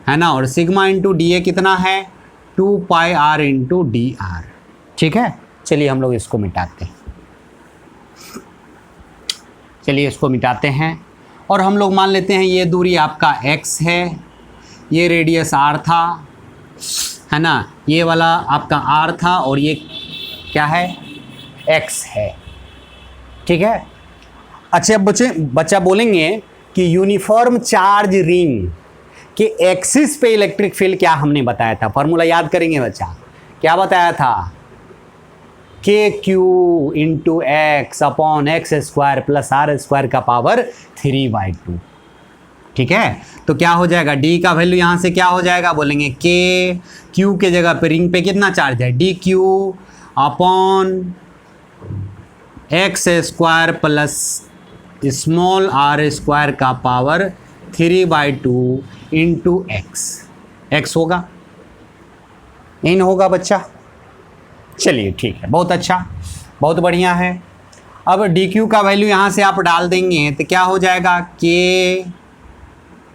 है ना, और सिग्मा इंटू डी ए कितना है, 2 pi are into d are. ठीक है, चलिए हम लोग इसको मिटाते हैं। चलिए इसको मिटाते हैं और हम लोग मान लेते हैं ये दूरी आपका x है, ये रेडियस r था, है ना, ये वाला आपका r था और ये क्या है, x है। ठीक है, अच्छा अब बच्चा बोलेंगे कि यूनिफॉर्म चार्ज रिंग के एक्सिस पे इलेक्ट्रिक फील्ड क्या हमने बताया था, फॉर्मूला याद करेंगे बच्चा, क्या बताया था, k q into x upon x square plus r square का पावर 3/2। ठीक है, तो क्या हो जाएगा, डी का वैल्यू यहाँ से क्या हो जाएगा, बोलेंगे के क्यू के जगह पे रिंग पे कितना चार्ज है, d q upon x square plus small r square का पावर 3/2 इंटू एक्स। x होगा, n होगा बच्चा। चलिए ठीक है, बहुत अच्छा, बहुत बढ़िया है। अब dq का वैल्यू यहाँ से आप डाल देंगे तो क्या हो जाएगा, k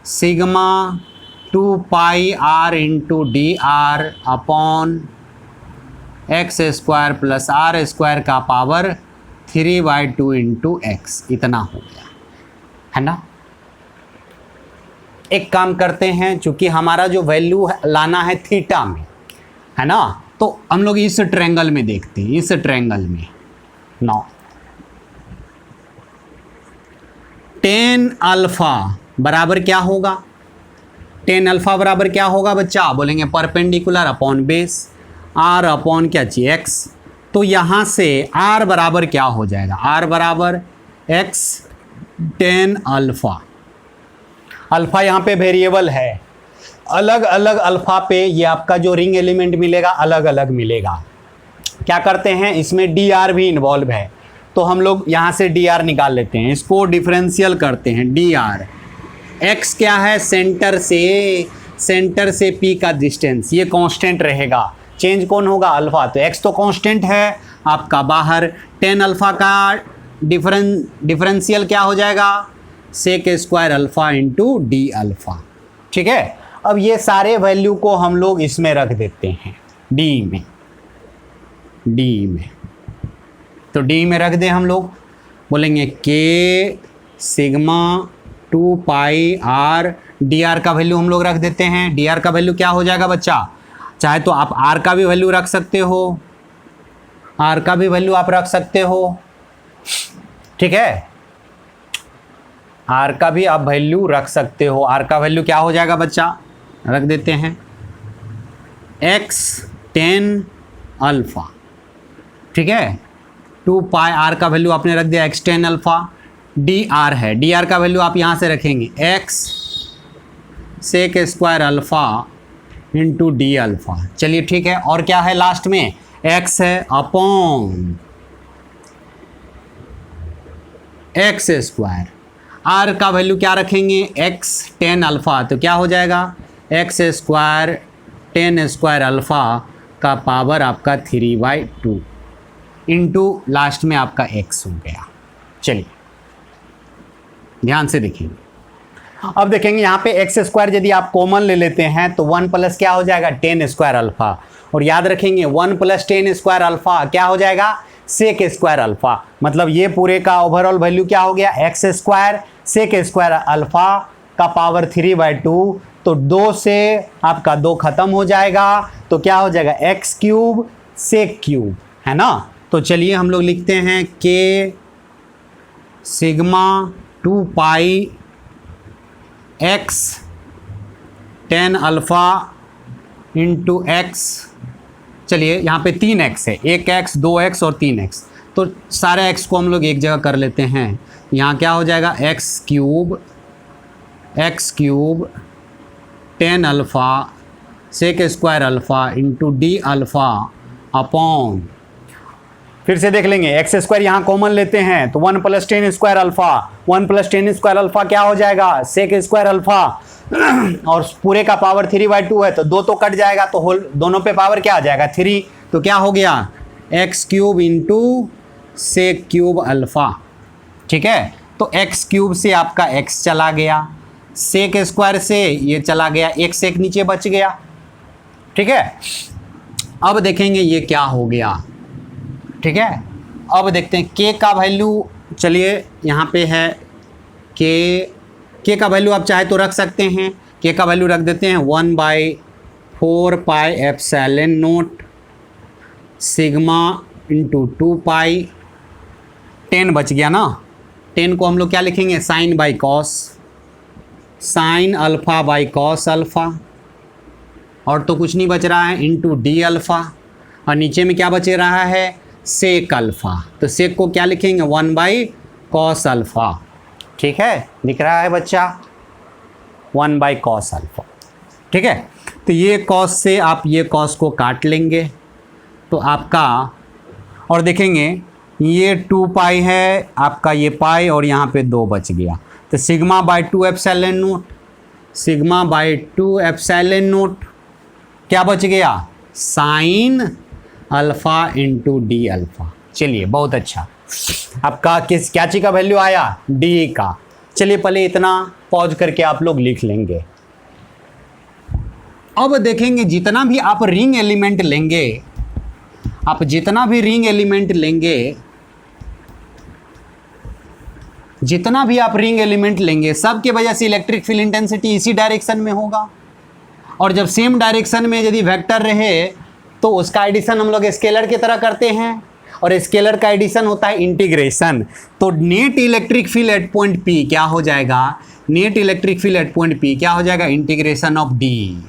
sigma 2 pi r into d r upon x square plus r square का पावर 3/2 इंटू एक्स, इतना हो गया है ना। एक काम करते हैं, चूंकि हमारा जो वैल्यू लाना है थीटा में है ना, तो हम लोग इस ट्रायंगल में देखते हैं, इस ट्रायंगल में 9 tan अल्फा बराबर क्या होगा, tan अल्फा बराबर क्या होगा बच्चा, बोलेंगे perpendicular upon base r upon क्या चाहिए x। तो यहाँ से r बराबर क्या हो जाएगा, r बराबर x tan अल्फा। अल्फा यहाँ पे वेरिएबल है, अलग अलग अल्फा पे ये आपका जो रिंग एलिमेंट मिलेगा अलग अलग मिलेगा। क्या करते हैं, इसमें डी आर भी इन्वॉल्व है, तो हम लोग यहाँ से डी आर निकाल लेते हैं, इसको डिफरेंशियल करते हैं। डी आर एक्स क्या है, सेंटर से पी का डिस्टेंस, ये कांस्टेंट रहेगा, चेंज कौन होगा, अल्फा। तो एक्स तो कांस्टेंट है आपका बाहर, tan अल्फा का डिफरेंशियल क्या हो जाएगा, sec square alpha into d alpha. ठीक है, अब ये सारे वैल्यू को हम लोग इसमें रख देते हैं डी में, तो डी में रख दें हम लोग, बोलेंगे k sigma 2 pi r, d r का वैल्यू हम लोग रख देते हैं। डी आर का वैल्यू क्या हो जाएगा बच्चा, चाहे तो आप आर का भी वैल्यू रख सकते हो, आर का भी वैल्यू आप रख सकते हो, ठीक है, आर का भी आप वैल्यू रख सकते हो। आर का वैल्यू क्या हो जाएगा बच्चा, रख देते हैं x tan अल्फा, ठीक है, 2 पाई आर का वैल्यू आपने रख दिया x tan alpha, d r है, डी आर का वैल्यू आप यहाँ से रखेंगे x sec square alpha into d alpha. चलिए ठीक है, और क्या है लास्ट में, x है अपॉन एक्स स्क्वायर, आर का वैल्यू क्या रखेंगे, x tan अल्फा, तो क्या हो जाएगा x square tan square alpha का पावर आपका 3/2 इंटू लास्ट में आपका x हो गया। चलिए ध्यान से देखिए, अब देखेंगे यहाँ पे एक्स स्क्वायर यदि आप कॉमन ले लेते हैं तो 1 प्लस क्या हो जाएगा, tan स्क्वायर अल्फा, और याद रखेंगे 1 प्लस tan स्क्वायर अल्फा क्या हो जाएगा, सेक स्क्वायर अल्फा। मतलब ये पूरे का ओवरऑल वैल्यू क्या हो गया, x square sec square alpha का पावर 3/2, तो 2 से आपका 2 खत्म हो जाएगा, तो क्या हो जाएगा एक्स क्यूब सेक क्यूब, है ना। तो चलिए हम लोग लिखते हैं के sigma 2 pi x tan alpha into x, चलिए यहाँ पे 3x है, 1x 2x और 3x, तो सारे x को हम लोग एक जगह कर लेते हैं। यहाँ क्या हो जाएगा x cube tan alpha sec square alpha into d alpha upon, फिर से देख लेंगे एक्स स्क्वायर यहाँ कॉमन लेते हैं तो 1 plus tan square alpha, 1 plus tan square alpha क्या हो जाएगा, सेक स्क्वायर अल्फा, और पूरे का पावर 3/2 है तो 2 तो कट जाएगा, तो होल दोनों पे पावर क्या आ जाएगा 3, तो क्या हो गया x cube into sec cube alpha. ठीक है, तो एक्स क्यूब से आपका एक्स चला गया, सेक स्क्वायर से ये चला गया, एक सेक नीचे बच गया। ठीक है, अब देखेंगे ये क्या हो गया। ठीक है, अब देखते हैं के का वैल्यू, चलिए यहाँ पे है के का वैल्यू आप चाहे तो रख सकते हैं, के का वैल्यू रख देते हैं 1/4 pi epsilon note sigma into 2 पाई, 10 बच गया ना, 10 को हम लोग क्या लिखेंगे sine by cos, sine alpha by cos alpha, और तो कुछ नहीं बच रहा है, इंटू डी अल्फ़ा, और नीचे में क्या बच रहा है सेक अल्फ़ा, तो सेक को क्या लिखेंगे 1/cos अल्फ़ा। ठीक है, दिख रहा है बच्चा 1/cos अल्फ़ा। ठीक है, तो ये कॉस से आप ये कॉस को काट लेंगे तो आपका, और देखेंगे ये 2 पाई है आपका, ये पाई और यहाँ पे 2 बच गया, तो sigma by 2 epsilon note, sigma by 2 epsilon note, क्या बच गया, sine alpha into d alpha. चलिए बहुत अच्छा, आपका किस क्या चीज का वैल्यू आया, डी का। चलिए पहले इतना पॉज करके आप लोग लिख लेंगे। अब देखेंगे जितना भी आप रिंग एलिमेंट लेंगे, आप जितना भी रिंग एलिमेंट लेंगे, जितना भी आप रिंग एलिमेंट लेंगे, सब के वजह से इलेक्ट्रिक फील्ड इंटेंसिटी इसी डायरेक्शन में होगा। और जब सेम डायरेक्शन में यदि वेक्टर रहे तो उसका एडिशन हम लोग स्केलर की तरह करते हैं, और स्केलर का एडिशन होता है इंटीग्रेशन। तो net electric field at point P क्या हो जाएगा, net electric field at point P क्या हो जाएगा, इंटीग्रेशन ऑफ डी।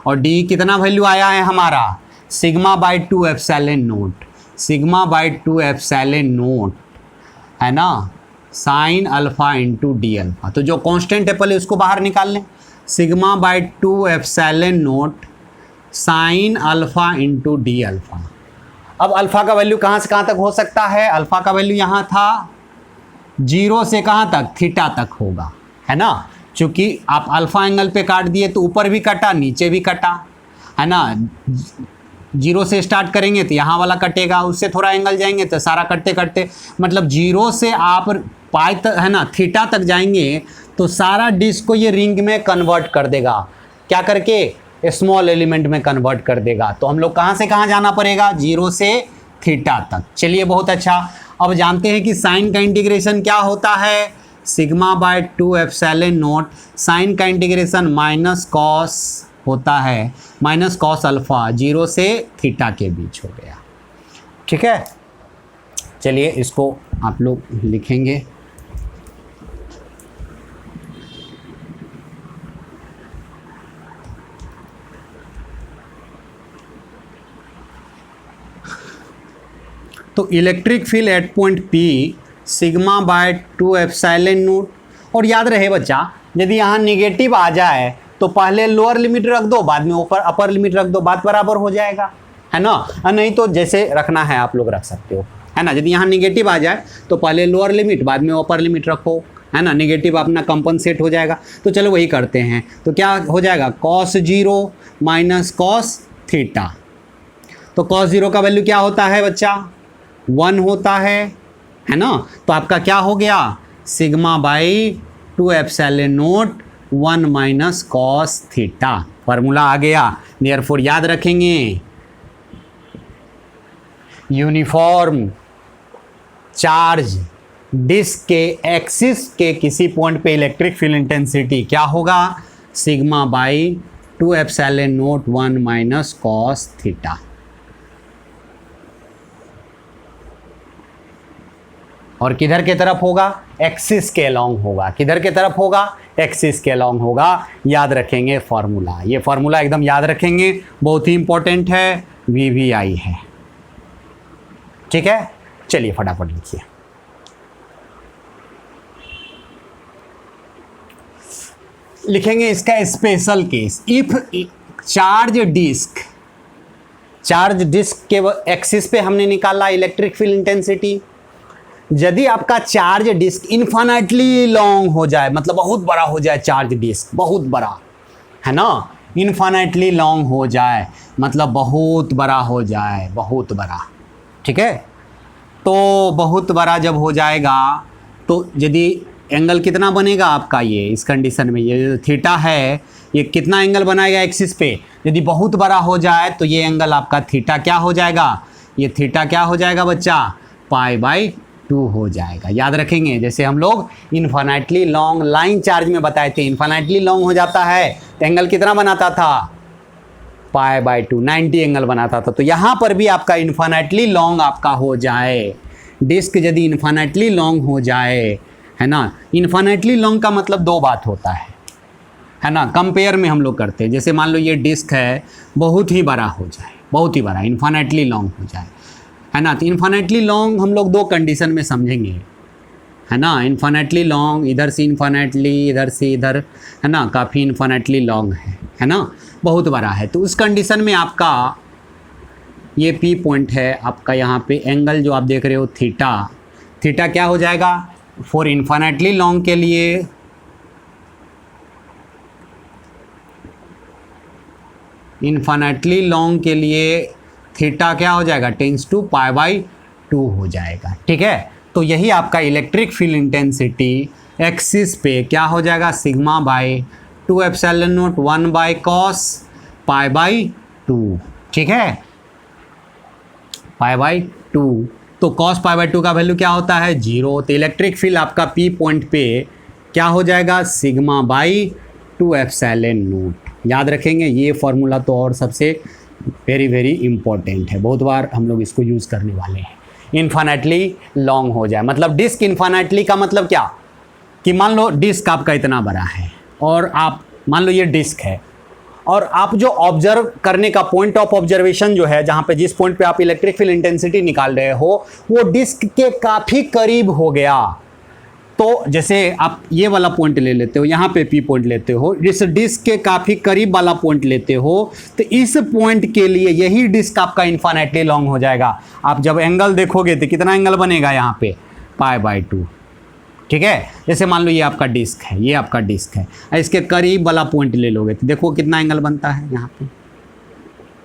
और डी कितना वैल्यू आया है हमारा, sigma by 2 epsilon note, sigma by 2 epsilon note है ना, sine alpha into d alpha. तो जो कांस्टेंट है पहले उसको बाहर निकाल लें, sigma by 2 epsilon naught sine alpha into d alpha. अब अल्फा का वैल्यू कहाँ से कहाँ तक हो सकता है, अल्फा का वैल्यू यहाँ था 0 से कहाँ तक, थीटा तक होगा, है ना। चूँकि आप अल्फा एंगल पे काट दिए तो ऊपर भी कटा नीचे भी कटा, है ना। 0 से स्टार्ट करेंगे तो यहाँ वाला कटेगा, उससे थोड़ा एंगल जाएंगे तो सारा कटते कटते, मतलब 0 से आप पाई तक, है ना, थीटा तक जाएंगे तो सारा डिस्क को ये रिंग में कन्वर्ट कर देगा, क्या करके, स्मॉल एलिमेंट में कन्वर्ट कर देगा। तो हम लोग कहाँ से कहाँ जाना पड़ेगा, 0 से थीटा तक। चलिए बहुत अच्छा। अब जानते हैं कि साइन का इंटीग्रेशन क्या होता है, sigma by 2 epsilon naught, sine का इंटीग्रेशन माइनस कॉस होता है, माइनस कॉस अल्फा, 0 से थीटा के बीच हो गया। ठीक है, चलिए इसको आप लोग लिखेंगे। तो electric field at point P sigma bye 2 epsilon note. और याद रहे बच्चा, यदि यहाँ निगेटिव आ जाए तो पहले लोअर लिमिट रख दो, बाद में ऊपर अपर लिमिट रख दो, बात बराबर हो जाएगा, है ना। नहीं तो जैसे रखना है आप लोग रख सकते हो, है ना। यदि यहाँ निगेटिव आ जाए तो पहले लोअर लिमिट बाद में अपर लिमिट रखो, है ना, निगेटिव अपना कंपनसेट हो जाएगा। तो चलो वही करते हैं। तो क्या हो जाएगा, कॉस 0 माइनस कॉस थीटा। तो कॉस 0 का वैल्यू क्या होता है बच्चा, 1 होता है ना। तो आपका क्या हो गया, sigma by 2 epsilon naught 1 minus cos theta, formula आ गया। देयरफॉर याद रखेंगे, यूनिफॉर्म चार्ज डिस्क के एक्सिस के किसी पॉइंट पे इलेक्ट्रिक फील्ड इंटेंसिटी क्या होगा, sigma by 2 epsilon naught 1 minus cos theta. और किधर के तरफ होगा, एक्सिस के अलोंग होगा। किधर के तरफ होगा, एक्सिस के अलोंग होगा। याद रखेंगे फार्मूला, ये फार्मूला एकदम याद रखेंगे, बहुत ही इंपॉर्टेंट है, VVI है। ठीक है, चलिए फटाफट लिखिए। लिखेंगे इसका special case, if charge disc के एक्सिस पे हमने निकाला इलेक्ट्रिक फील्ड इंटेंसिटी। यदि आपका चार्ज डिस्क इन्फिनिटली लॉन्ग हो जाए, मतलब बहुत बड़ा हो जाए, चार्ज डिस्क बहुत बड़ा, है ना, इन्फिनिटली लॉन्ग हो जाए मतलब बहुत बड़ा हो जाए, बहुत बड़ा। ठीक है, तो बहुत बड़ा जब हो जाएगा तो यदि एंगल कितना बनेगा आपका, ये इस कंडीशन में ये थीटा है, ये कितना एंगल बनाएगा एक्सिस पे, यदि बहुत बड़ा हो जाए तो ये एंगल आपका थीटा क्या हो जाएगा, ये थीटा क्या हो जाएगा बच्चा, पाई बाई 2 हो जाएगा। याद रखेंगे, जैसे हम लोग इन्फिनिटली लॉन्ग लाइन चार्ज में बताए थे, इन्फिनिटली लॉन्ग हो जाता है तो एंगल कितना बनाता था, पाई बाई 2, 90 एंगल बनाता था। तो यहाँ पर भी आपका इन्फिनिटली लॉन्ग आपका हो जाए, डिस्क यदि इन्फिनिटली लॉन्ग हो जाए, है ना। इन्फिनिटली लॉन्ग का मतलब 2 बात होता है ना। कंपेयर में हम लोग करते हैं, जैसे मान लो ये डिस्क है, बहुत ही बड़ा हो जाए, बहुत ही बड़ा, इन्फिनिटली लॉन्ग हो जाए, है ना। तो इन्फिनिटली लॉन्ग हम लोग 2 कंडीशन में समझेंगे, है ना। इन्फिनिटली लॉन्ग, इधर से इन्फिनिटली, इधर से इधर, है ना, काफ़ी इन्फिनिटली लॉन्ग है ना, बहुत बड़ा है। तो उस कंडीशन में आपका ये P पॉइंट है आपका, यहाँ पे एंगल जो आप देख रहे हो थीटा, थीटा क्या हो जाएगा, फॉर इन्फिनिटली लॉन्ग के लिए इन्फिनेटली लॉन्ग के लिए थीटा क्या हो जाएगा, टेंस टू π/2 हो जाएगा। ठीक है, तो यही आपका इलेक्ट्रिक फील्ड इंटेंसिटी एक्सिस पे क्या हो जाएगा, σ/2 एप्सिलॉन नॉट 1/cos π/2। ठीक है, π/2, तो cos π/2 का वैल्यू क्या होता है, 0। तो इलेक्ट्रिक फील्ड आपका P पॉइंट पे क्या हो जाएगा, σ/2 एप्सिलॉन नॉट। याद रखेंगे ये फॉर्मूला तो और सबसे वेरी वेरी इंपॉर्टेंट है, बहुत बार हम लोग इसको यूज़ करने वाले हैं। इन्फिनेटली लॉन्ग हो जाए मतलब डिस्क इन्फिनेटली का मतलब क्या, कि मान लो डिस्क आपका इतना बड़ा है और आप मान लो ये डिस्क है और आप जो ऑब्जर्व करने का पॉइंट ऑफ ऑब्जर्वेशन जो है, जहाँ पे जिस पॉइंट पे आप इलेक्ट्रिक फील्ड इंटेंसिटी निकाल रहे हो वो डिस्क के काफ़ी करीब हो गया। तो जैसे आप ये वाला पॉइंट ले लेते हो, यहाँ पे P पॉइंट लेते हो, इस डिस्क के काफ़ी करीब वाला पॉइंट लेते हो, तो इस पॉइंट के लिए यही डिस्क आपका इन्फिनेटली लॉन्ग हो जाएगा। आप जब एंगल देखोगे तो कितना एंगल बनेगा यहाँ पे, π/2। ठीक है, जैसे मान लो ये आपका डिस्क है, ये आपका डिस्क है, इसके करीब वाला पॉइंट ले लोगे तो देखो कितना एंगल बनता है, यहाँ पे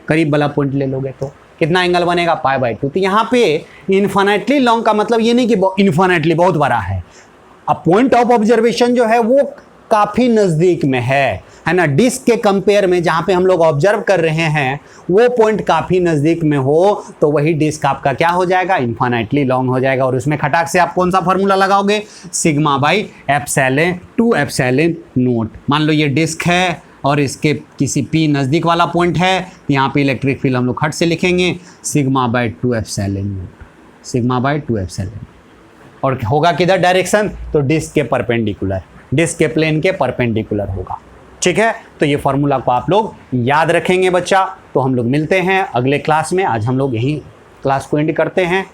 करीब वाला पॉइंट ले लोगे तो कितना एंगल बनेगा, π/2। तो यहाँ पे इन्फिनेटली लॉन्ग का मतलब ये नहीं कि इन्फिनेटली बहुत बड़ा है, अब पॉइंट ऑफ ऑब्जर्वेशन जो है वो काफ़ी नज़दीक में है ना, डिस्क के कंपेयर में जहाँ पे हम लोग ऑब्जर्व कर रहे हैं वो पॉइंट काफ़ी नज़दीक में हो, तो वही डिस्क आपका क्या हो जाएगा, इन्फिनेटली लॉन्ग हो जाएगा। और उसमें खटाक से आप कौन सा फॉर्मूला लगाओगे, σ/2 एप्सिलॉन नॉट। मान लो ये डिस्क है और इसके किसी P नज़दीक वाला पॉइंट है, तो यहाँ पे इलेक्ट्रिक फील्ड हम लोग खट से लिखेंगे σ/2 एप्सिलॉन नॉट, σ/2 एप्सिलॉन। और होगा किधर डायरेक्शन, तो डिस्क के परपेंडिकुलर, डिस्क के प्लेन के परपेंडिकुलर होगा। ठीक है, तो ये फॉर्मूला को आप लोग याद रखेंगे बच्चा। तो हम लोग मिलते हैं अगले क्लास में, आज हम लोग यहीं क्लास को एंड करते हैं।